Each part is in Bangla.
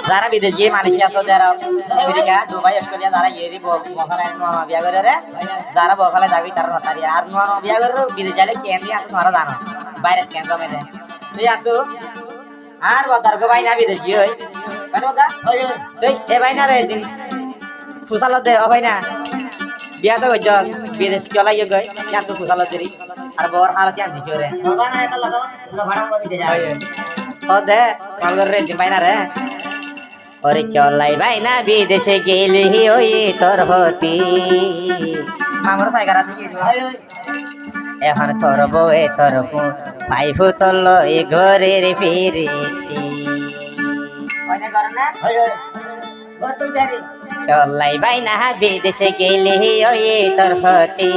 যারা বিদেশ গিয়ে মালয়েশিয়া সৌদি আরব আমেরিকা দুবাই অস্ট্রেলিয়া যারা ইয়েরি বখালে নোয়া বিয়া করে রে যারা বখালে যাবি তারা হতারি আর নোয়া বিয়া করে বিদেশ যাইলে কেন দিয়ে তোমরা জানো বাইরে স্ক্যান কমে দেয় তুই আতো আর বতার গো ভাই না বিদেশ গিয়ে হই কেন বতা তুই এ ভাই না রে দিন ফুসালত দে ও ভাই না বিয়া তো গজস বিদেশ চলা গিয়ে গই ইয়ার তো ফুসালত দেরি আর বর হালত ইয়ার দিছো রে বলবা না এটা লাগা পুরো ভাড়া পুরো বিদেশ যায় ও দে কল করে রে দিন ভাই না রে ওরে চলাই ভাই না বিদেশে গেলি ওই তোর হতি মামর সাইগারা থেকে এখন তোর বউয়ে তোর ভাই ফুতল এ ঘরের ফিরেছি চলাই ভাই না বিদেশে গেলি ওই তোর হতি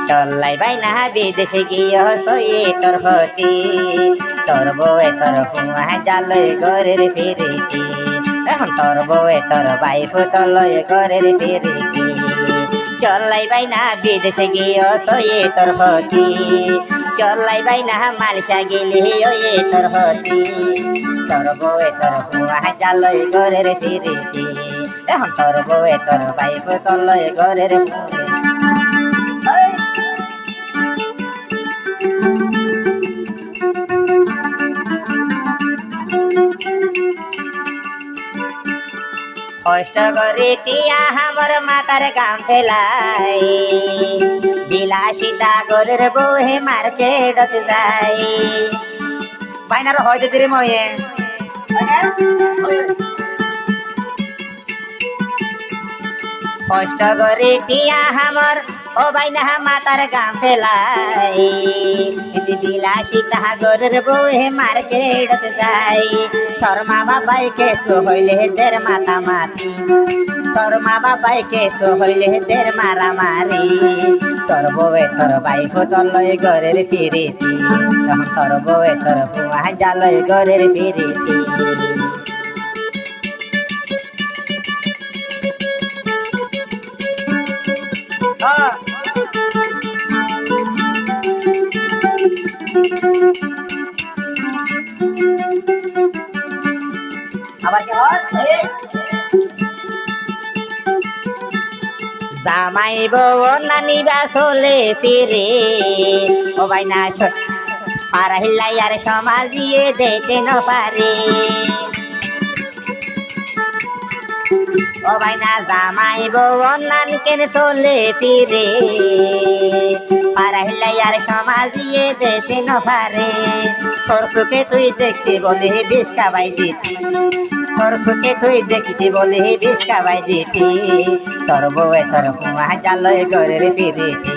চলাই ভাই না বিদেশে গিয়ে হসই তোর হতি তোর বউয়ে তোর হুয়া জাল ঘরের ফিরেছি এখন তোর বউয়ে তোর ভাই ফুতল এ ঘরের ফিরেছি চলাই ভাই না বিদেশে গিয়ে সয়ে তোর হতি চলাই ভাই না মালয়েশিয়া গেলি ওয়ে তোর হতি তোর বউয়ে তোর হুয়া জাল ঘরের ফিরেছি এখন তোর বউয়ে তোর ভাই ফুতল এ ঘরের কষ্ট করে তিয়া আমার মাতার গাম ফেলাই বিলাসিতা গরের বউহে মার্কেটত যাই বাইনার হয় যদি ময়ে কষ্ট করে তিয়া আমার ও বাইনা মাতার গাম ফেলাই বিলাসিতা গরের বউহে মার্কেটত যাই তোর মা বাবাই কেসু হইলে দের মাতা মাতি তোর মা বাবাই কেসু হইলে দের মারামারি তোর বউয়ে তোর ভাই ফুতল ঘরের ফিরেছি তখন তোর বউয়ে তোর হুয়া জাল ঘরের ফিরেছি আবার কি হয় জামাই বউ নানিবা চলে ফিরে ও ভাই না আর হিলাই আর সমাজ দিয়ে দেখতে ন পারে ও ভাই না জামাই বউ নান কেন চলে ফিরে আর হিলাই আর সমাজ দিয়ে দেখতে ন পারে তোর সুখে তুই দেখতে বলে বেশ কাবাই দিতি তোর সুখে তুই দেখতে বলে বেশ কাবাই দিতি তোর বউয়ে তোর হুয়া জাল ঘরের ফিরেছি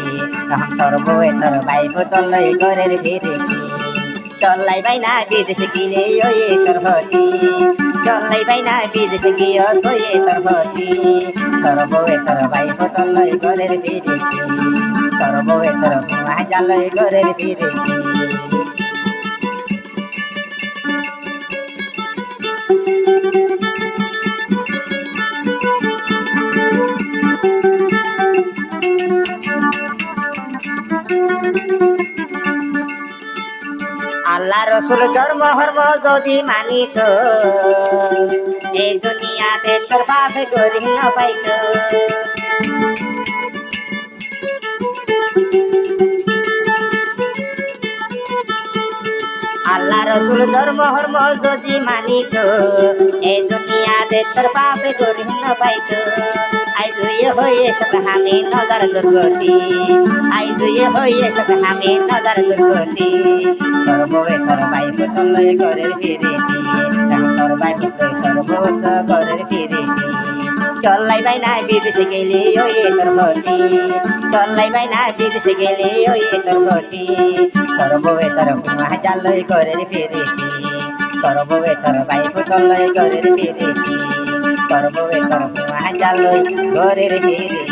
তখন তোর বউয়ে তোর ভাই ফুতল ঘরের ফিরেছি চলাই ভাই না বিদেশে গিয়ে ওই তোর হতি চলাই ভাই না বিদেশে গিয়ে সয়ে তোর হতি তোর বউয়ে তোর ভাই ফুতল ঘরের ফিরেছি তোর বউয়ে তোর হুয়া জাল ঘরের ফিরেছি আল্লাহ রসুল ধর্ম হর্ম যদি মানিত এই দুনিয়াতে তোর বাপে করি ন পাইত আল্লাহ রসুল ধর্ম হর্ম যদি মানিত এই দুনিয়াতে তোর বাপে করি ন পাইত আই দুয়ে হয়ে সব হামে নজর দুর্গতি আই দুয়ে হয়ে সব হামে নজর দুর্গতি তোর বউয়ে তোর ভাই ফুতল ঘরের ফিরেছি তোর ভাই ফুতল তোর বউ ঘরের ফিরেছি চলাই ভাই না বিদেশে গেলে ওই তোর হতি চলাই ভাই না বিদেশে গেলে ওই তোর হতি তোর বউয়ে তোর হুয়া জাল ঘরের ফিরেছি তোর বউয়ে তোর ভাই ফুতল ঘরের ফিরেছি তোর বউয়ে তোর হুয়া জাল ঘরের ফিরেছি